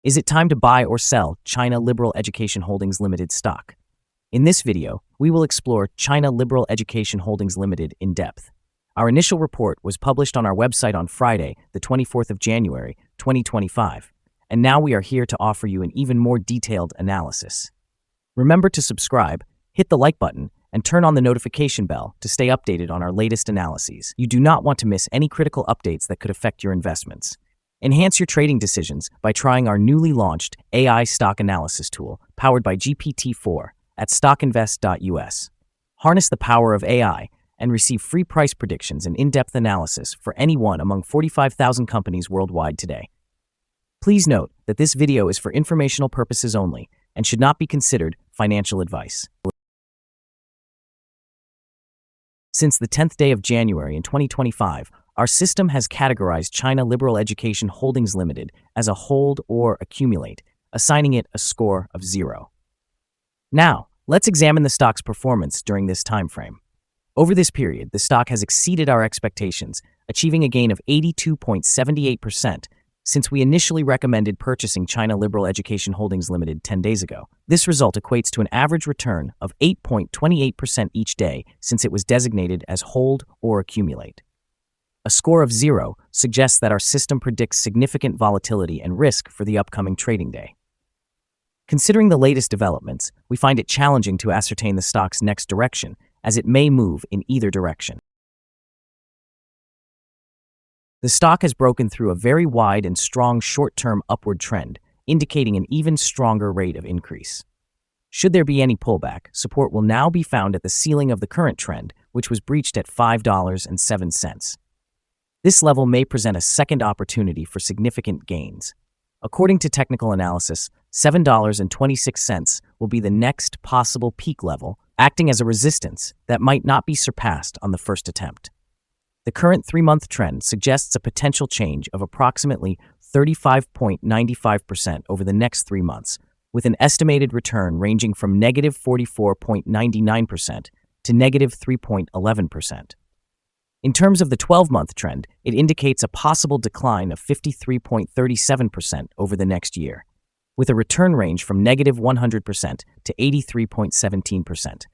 Is it time to buy or sell China Liberal Education Holdings Limited stock? In this video, we will explore China Liberal Education Holdings Limited in depth. Our initial report was published on our website on Friday, the 24th of January, 2025, and now we are here to offer you an even more detailed analysis. Remember to subscribe, hit the like button, and turn on the notification bell to stay updated on our latest analyses. You do not want to miss any critical updates that could affect your investments. Enhance your trading decisions by trying our newly launched AI stock analysis tool powered by GPT-4 at StockInvest.us. Harness the power of AI and receive free price predictions and in-depth analysis for any one among 45,000 companies worldwide today. Please note that this video is for informational purposes only and should not be considered financial advice. Since the 10th day of January in 2025, our system has categorized China Liberal Education Holdings Limited as a hold or accumulate, assigning it a score of 0. Now, let's examine the stock's performance during this time frame. Over this period, the stock has exceeded our expectations, achieving a gain of 82.78% since we initially recommended purchasing China Liberal Education Holdings Limited 10 days ago. This result equates to an average return of 8.28% each day since it was designated as hold or accumulate. A score of 0 suggests that our system predicts significant volatility and risk for the upcoming trading day. Considering the latest developments, we find it challenging to ascertain the stock's next direction, as it may move in either direction. The stock has broken through a very wide and strong short-term upward trend, indicating an even stronger rate of increase. Should there be any pullback, support will now be found at the ceiling of the current trend, which was breached at $5.07. This level may present a second opportunity for significant gains. According to technical analysis, $7.26 will be the next possible peak level, acting as a resistance that might not be surpassed on the first attempt. The current 3-month trend suggests a potential change of approximately 35.95% over the next 3 months, with an estimated return ranging from negative 44.99% to negative 3.11%. In terms of the 12-month trend, it indicates a possible decline of 53.37% over the next year, with a return range from negative 100% to 83.17%.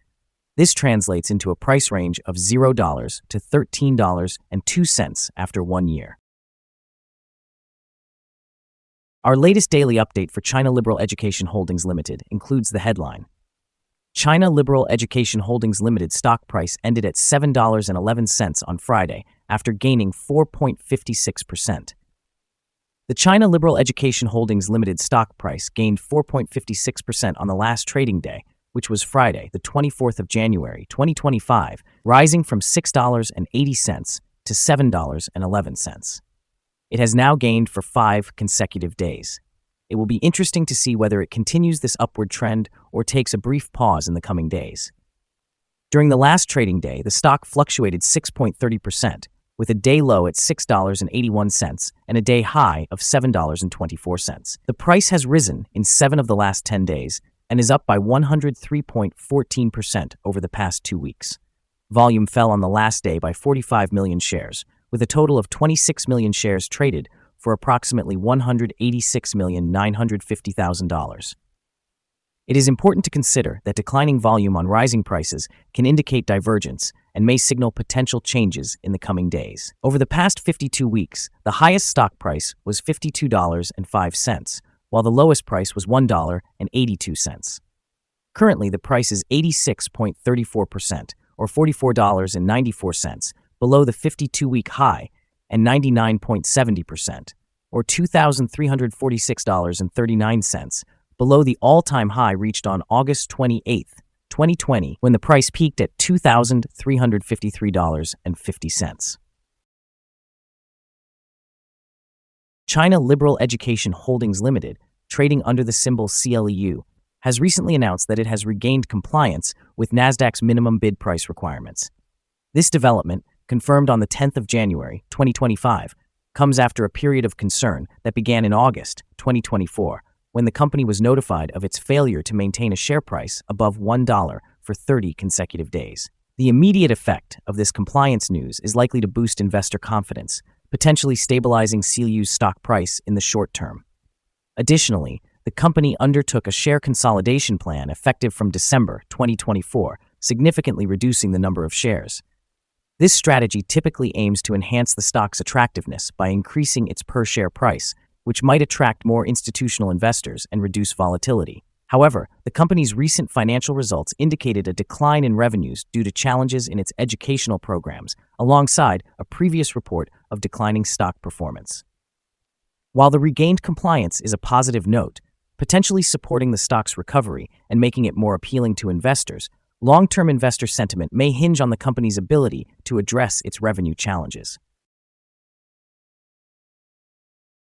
This translates into a price range of $0 to $13.02 after 1 year. Our latest daily update for China Liberal Education Holdings Limited includes the headline: China Liberal Education Holdings Limited stock price ended at $7.11 on Friday after gaining 4.56%. The China Liberal Education Holdings Limited stock price gained 4.56% on the last trading day, which was Friday, the 24th of January, 2025, rising from $6.80 to $7.11. It has now gained for 5 consecutive days. It will be interesting to see whether it continues this upward trend or takes a brief pause in the coming days. During the last trading day, the stock fluctuated 6.30%, with a day low at $6.81 and a day high of $7.24. The price has risen in 7 of the last 10 days and is up by 103.14% over the past 2 weeks. Volume fell on the last day by 45 million shares, with a total of 26 million shares traded for approximately $186,950,000. It is important to consider that declining volume on rising prices can indicate divergence and may signal potential changes in the coming days. Over the past 52 weeks, the highest stock price was $52.05, while the lowest price was $1.82. Currently, the price is 86.34%, or $44.94, below the 52-week high, and 99.70%, or $2,346.39, below the all-time high reached on August 28, 2020, when the price peaked at $2,353.50. China Liberal Education Holdings Limited, trading under the symbol CLEU, has recently announced that it has regained compliance with Nasdaq's minimum bid price requirements. This development, confirmed on the 10th of January, 2025, comes after a period of concern that began in August 2024, when the company was notified of its failure to maintain a share price above $1 for 30 consecutive days. The immediate effect of this compliance news is likely to boost investor confidence, potentially stabilizing CLEU's stock price in the short term. Additionally, the company undertook a share consolidation plan effective from December 2024, significantly reducing the number of shares. This strategy typically aims to enhance the stock's attractiveness by increasing its per-share price, which might attract more institutional investors and reduce volatility. However, the company's recent financial results indicated a decline in revenues due to challenges in its educational programs, alongside a previous report of declining stock performance. While the regained compliance is a positive note, potentially supporting the stock's recovery and making it more appealing to investors, long-term investor sentiment may hinge on the company's ability to address its revenue challenges.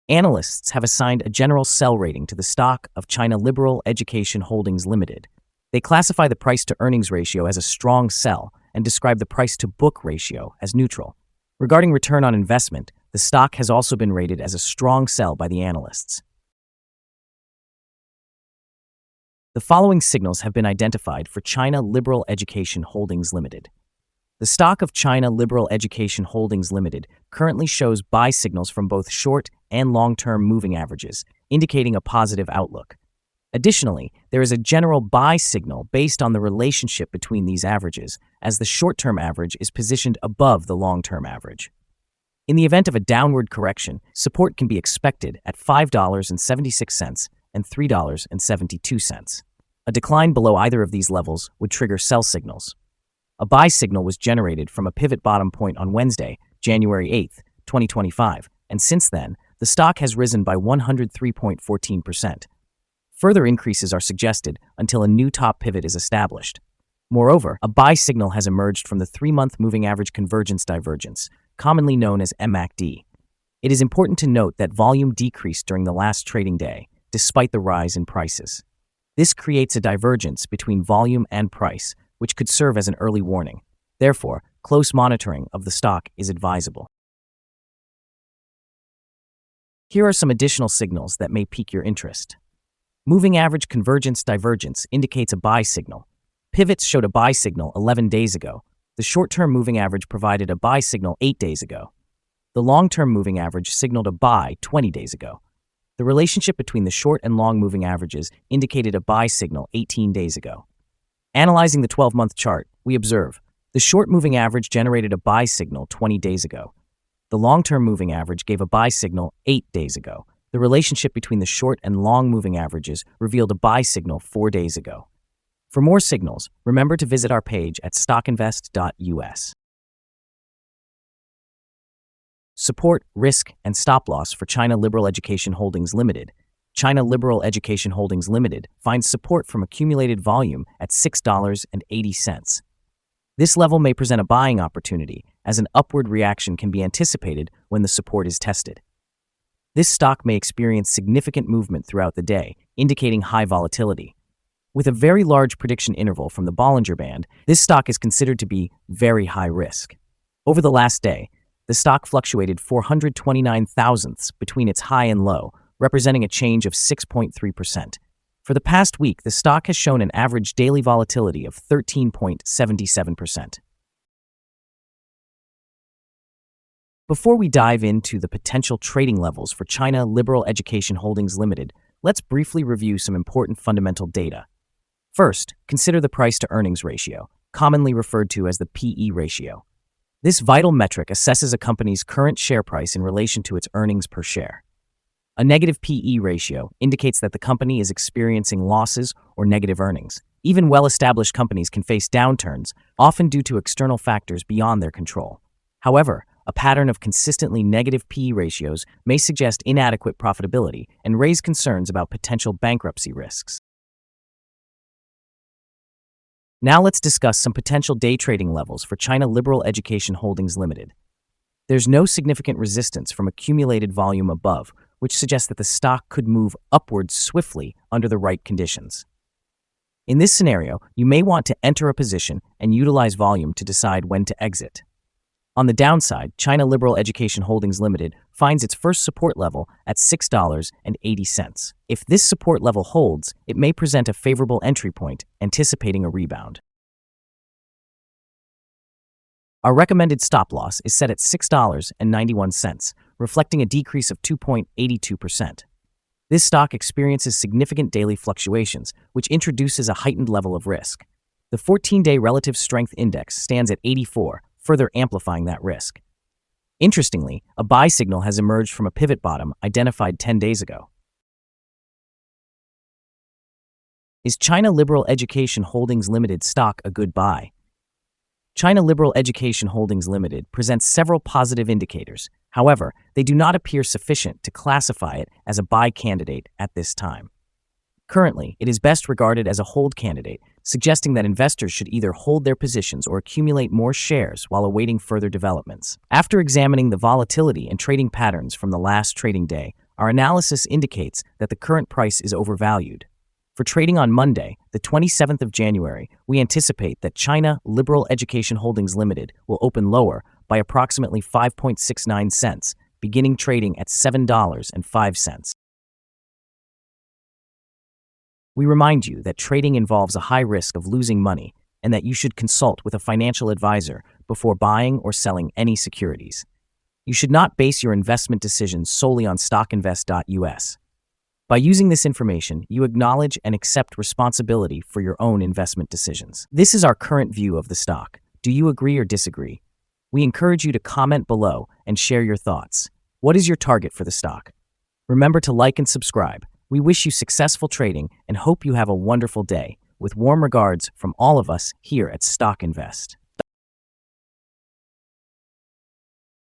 Analysts have assigned a general sell rating to the stock of China Liberal Education Holdings Limited. They classify the price-to-earnings ratio as a strong sell and describe the price-to-book ratio as neutral. Regarding return on investment, the stock has also been rated as a strong sell by the analysts. The following signals have been identified for China Liberal Education Holdings Limited. The stock of China Liberal Education Holdings Limited currently shows buy signals from both short and long-term moving averages, indicating a positive outlook. Additionally, there is a general buy signal based on the relationship between these averages, as the short-term average is positioned above the long-term average. In the event of a downward correction, support can be expected at $5.76 and $3.72. A decline below either of these levels would trigger sell signals. A buy signal was generated from a pivot bottom point on Wednesday, January 8, 2025, and since then, the stock has risen by 103.14%. Further increases are suggested until a new top pivot is established. Moreover, a buy signal has emerged from the 3-month moving average convergence divergence, commonly known as MACD. It is important to note that volume decreased during the last trading day, despite the rise in prices. This creates a divergence between volume and price, which could serve as an early warning. Therefore, close monitoring of the stock is advisable. Here are some additional signals that may pique your interest. Moving average convergence divergence indicates a buy signal. Pivots showed a buy signal 11 days ago. The short-term moving average provided a buy signal 8 days ago. The long-term moving average signaled a buy 20 days ago. The relationship between the short and long moving averages indicated a buy signal 18 days ago. Analyzing the 12-month chart, we observe the short moving average generated a buy signal 20 days ago. The long-term moving average gave a buy signal 8 days ago. The relationship between the short and long moving averages revealed a buy signal 4 days ago. For more signals, remember to visit our page at StockInvest.us. Support, risk, and stop loss for China Liberal Education Holdings Limited. China Liberal Education Holdings Limited finds support from accumulated volume at $6.80. This level may present a buying opportunity, as an upward reaction can be anticipated when the support is tested. This stock may experience significant movement throughout the day, indicating high volatility. With a very large prediction interval from the Bollinger Band, this stock is considered to be very high risk. Over the last day, the stock fluctuated 429 thousandths between its high and low, representing a change of 6.3%. For the past week, the stock has shown an average daily volatility of 13.77%. Before we dive into the potential trading levels for China Liberal Education Holdings Limited, let's briefly review some important fundamental data. First, consider the price-to-earnings ratio, commonly referred to as the PE ratio. This vital metric assesses a company's current share price in relation to its earnings per share. A negative PE ratio indicates that the company is experiencing losses or negative earnings. Even well-established companies can face downturns, often due to external factors beyond their control. However, a pattern of consistently negative PE ratios may suggest inadequate profitability and raise concerns about potential bankruptcy risks. Now let's discuss some potential day trading levels for China Liberal Education Holdings Limited. There's no significant resistance from accumulated volume above, which suggests that the stock could move upwards swiftly under the right conditions. In this scenario, you may want to enter a position and utilize volume to decide when to exit. On the downside, China Liberal Education Holdings Limited finds its first support level at $6.80. If this support level holds, it may present a favorable entry point, anticipating a rebound. Our recommended stop loss is set at $6.91, reflecting a decrease of 2.82%. This stock experiences significant daily fluctuations, which introduces a heightened level of risk. The 14-day relative strength index stands at 84, further amplifying that risk. Interestingly, a buy signal has emerged from a pivot bottom identified 10 days ago. Is China Liberal Education Holdings Limited stock a good buy? China Liberal Education Holdings Limited presents several positive indicators. However, they do not appear sufficient to classify it as a buy candidate at this time. Currently, it is best regarded as a hold candidate, suggesting that investors should either hold their positions or accumulate more shares while awaiting further developments. After examining the volatility and trading patterns from the last trading day, our analysis indicates that the current price is overvalued. For trading on Monday, the 27th of January, we anticipate that China Liberal Education Holdings Limited will open lower by approximately 5.69 cents, beginning trading at $7.05. We remind you that trading involves a high risk of losing money and that you should consult with a financial advisor before buying or selling any securities. You should not base your investment decisions solely on StockInvest.us. By using this information, you acknowledge and accept responsibility for your own investment decisions. This is our current view of the stock. Do you agree or disagree? We encourage you to comment below and share your thoughts. What is your target for the stock? Remember to like and subscribe. We wish you successful trading and hope you have a wonderful day. With warm regards from all of us here at Stock Invest.